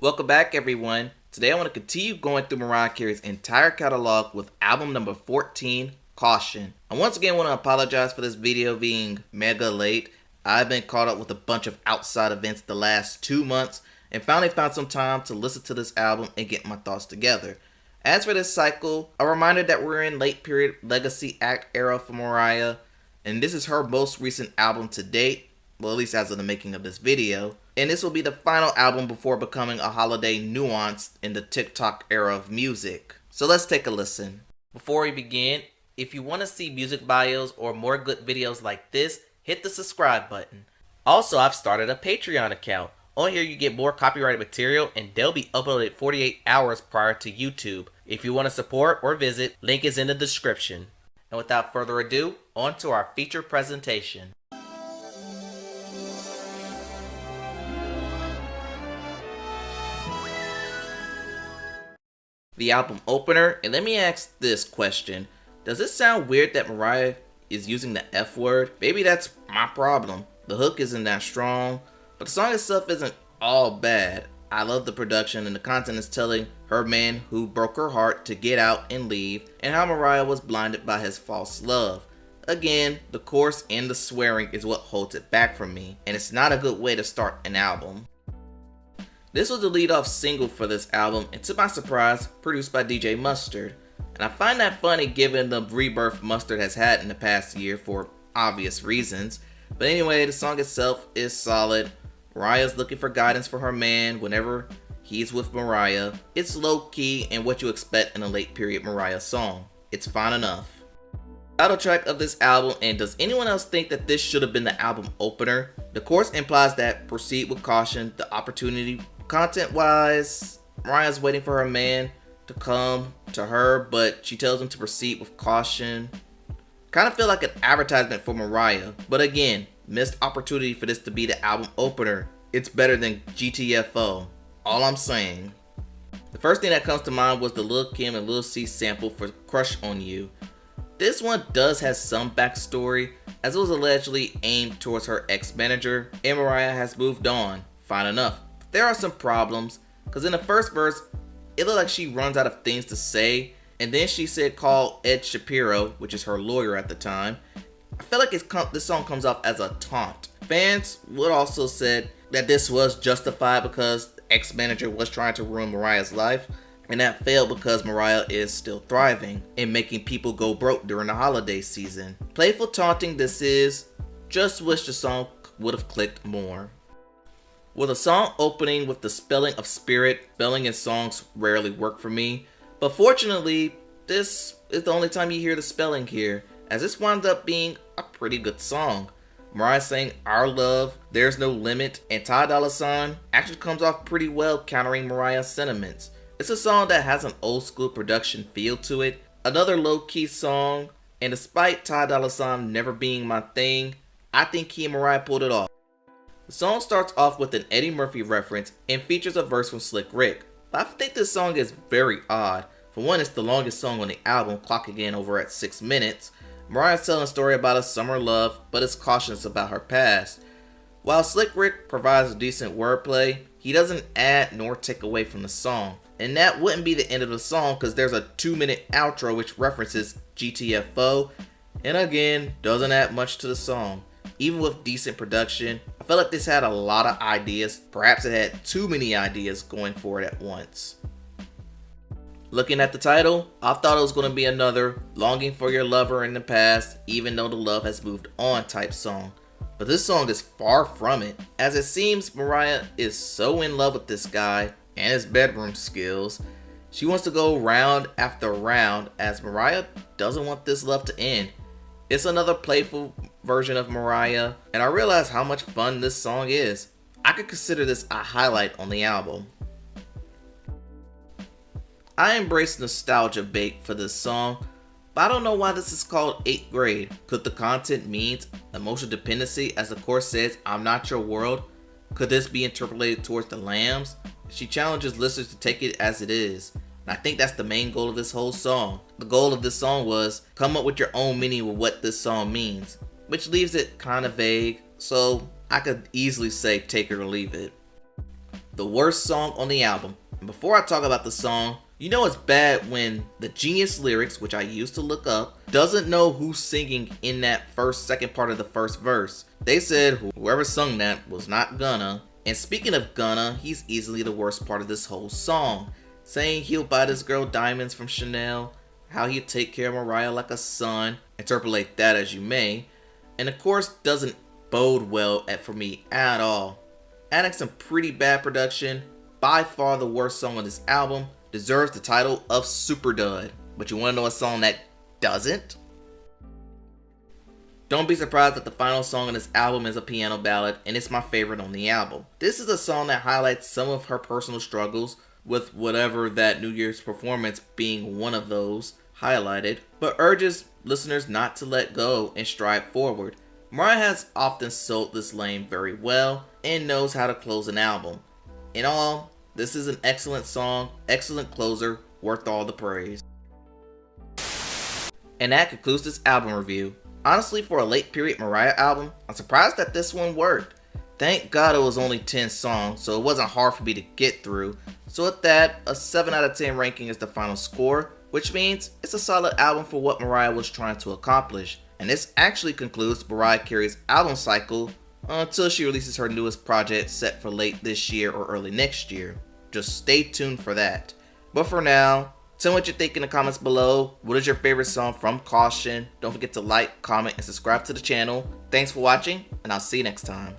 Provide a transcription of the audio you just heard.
Welcome back, everyone. Today I want to continue going through Mariah Carey's entire catalog with album number 14, Caution. I once again want to apologize for this video being mega late. I've been caught up with a bunch of outside events the last 2 months and finally found some time to listen to this album and get my thoughts together. As for this cycle, a reminder that we're in late period legacy act era for Mariah, and this is her most recent album to date, well, at least as of the making of this video. And this will be the final album before becoming a holiday nuance in the TikTok era of music. So let's take a listen. Before we begin, if you want to see music bios or more good videos like this, hit the subscribe button. Also, I've started a Patreon account. On here you get more copyrighted material and they'll be uploaded 48 hours prior to YouTube. If you want to support or visit, link is in the description. And without further ado, on to our feature presentation. The album opener, and let me ask this question. Does it sound weird that Mariah is using the F word? Maybe that's my problem. The hook isn't that strong, but the song itself isn't all bad. I love the production and the content is telling her man who broke her heart to get out and leave, and how Mariah was blinded by his false love. Again, the chorus and the swearing is what holds it back from me, and it's not a good way to start an album. This was the lead-off single for this album, and to my surprise, produced by DJ Mustard. And I find that funny given the rebirth Mustard has had in the past year for obvious reasons. But anyway, the song itself is solid. Mariah's looking for guidance for her man whenever he's with Mariah. It's low-key and what you expect in a late period Mariah song. It's fine enough. Title track of this album, and does anyone else think that this should have been the album opener? The chorus implies that proceed with caution, the opportunity. Content-wise, Mariah's waiting for her man to come to her, but she tells him to proceed with caution. Kind of feel like an advertisement for Mariah, but again, missed opportunity for this to be the album opener. It's better than GTFO. All I'm saying. The first thing that comes to mind was the Lil Kim and Lil C sample for Crush on You. This one does have some backstory, as it was allegedly aimed towards her ex-manager, and Mariah has moved on. Fine enough. There are some problems, because in the first verse, it looked like she runs out of things to say, and then she said call Ed Shapiro, which is her lawyer at the time. I feel like this song comes off as a taunt. Fans would also said that this was justified because the ex-manager was trying to ruin Mariah's life, and that failed because Mariah is still thriving and making people go broke during the holiday season. Playful taunting this is, just wish the song would have clicked more. With a song opening with the spelling of spirit, spelling in songs rarely work for me, but fortunately, this is the only time you hear the spelling here, as this winds up being a pretty good song. Mariah saying our love, there's no limit, and Dolla actually comes off pretty well countering Mariah's sentiments. It's a song that has an old school production feel to it, another low-key song, and despite Dolla never being my thing, I think he and Mariah pulled it off. The song starts off with an Eddie Murphy reference and features a verse from Slick Rick, but I think this song is very odd. For one, it's the longest song on the album, clocking in over at 6 minutes. Mariah's telling a story about a summer love, but is cautious about her past. While Slick Rick provides decent wordplay, he doesn't add nor take away from the song. And that wouldn't be the end of the song because there's a 2-minute outro which references GTFO, and again, doesn't add much to the song. Even with decent production, I felt like this had a lot of ideas. Perhaps it had too many ideas going for it at once. Looking at the title, I thought it was going to be another longing for your lover in the past, even though the love has moved on type song. But this song is far from it, as it seems Mariah is so in love with this guy and his bedroom skills. She wants to go round after round, as Mariah doesn't want this love to end. It's another playful version of Mariah, and I realize how much fun this song is. I could consider this a highlight on the album. I embrace nostalgia bait for this song, but I don't know why this is called 8th grade. Could the content means emotional dependency, as the chorus says, I'm not your world? Could this be interpolated towards the lambs? She challenges listeners to take it as it is. And I think that's the main goal of this whole song. The goal of this song was come up with your own meaning with what this song means, which leaves it kind of vague, so I could easily say take it or leave it. the worst song on the album. And before I talk about the song, you know it's bad when the Genius lyrics, which I used to look up, doesn't know who's singing in that second part of the first verse. They said whoever sung that was not Gunna. And speaking of Gunna, he's easily the worst part of this whole song. Saying he'll buy this girl diamonds from Chanel, how he'll take care of Mariah like a son, interpolate that as you may, and of course doesn't bode well for me at all. Adding some pretty bad production, by far the worst song on this album, deserves the title of Super Dud. But you wanna know a song that doesn't? Don't be surprised that the final song on this album is a piano ballad, and it's my favorite on the album. This is a song that highlights some of her personal struggles, with whatever that New Year's performance being one of those highlighted, but urges listeners not to let go and strive forward. Mariah has often sold this lane very well and knows how to close an album. In all, this is an excellent song, excellent closer, worth all the praise. And that concludes this album review. Honestly, for a late period Mariah album, I'm surprised that this one worked. Thank God it was only 10 songs, so it wasn't hard for me to get through. So with that, a 7 out of 10 ranking is the final score, which means it's a solid album for what Mariah was trying to accomplish. And this actually concludes Mariah Carey's album cycle until she releases her newest project set for late this year or early next year. Just stay tuned for that. But for now, tell me what you think in the comments below. What is your favorite song from Caution? Don't forget to like, comment, and subscribe to the channel. Thanks for watching, and I'll see you next time.